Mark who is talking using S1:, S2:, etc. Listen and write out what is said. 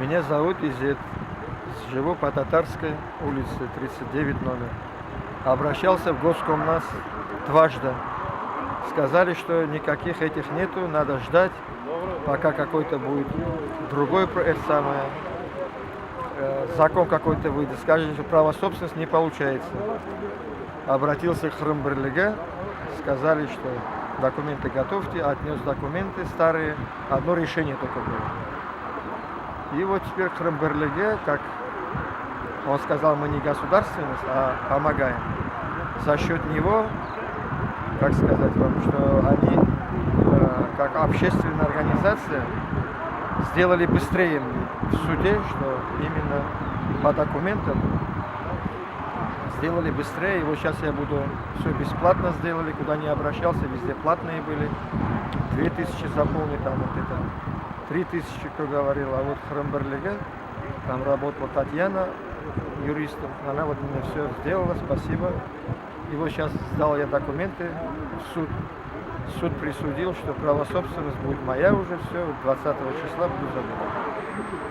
S1: Меня зовут Изет. Живу по Татарской улице, 39 номер. Обращался в Госкомнас дважды. Сказали, что никаких этих нету, надо ждать, пока какой-то будет другой закон какой-то выйдет. Скажем, что право собственности не получается. Обратился к Хрымберлиге, сказали, что документы готовьте, отнес документы старые, одно решение только было. И вот теперь Хрымберлиге, как он сказал, мы не государственность, а помогаем. За счет него, как сказать вам, что они, как общественная организация, сделали быстрее в суде, что именно по документам сделали быстрее. И вот сейчас я буду все бесплатно сделали, куда не обращался, везде платные были. 2000 заполнить, там вот это 3000, кто говорил, а вот Хрымберлиге, там работала Татьяна, юристом, она вот мне все сделала, спасибо. И вот сейчас сдал я документы в суд. Суд присудил, что право собственности будет моя уже, все, 20 числа буду забирать.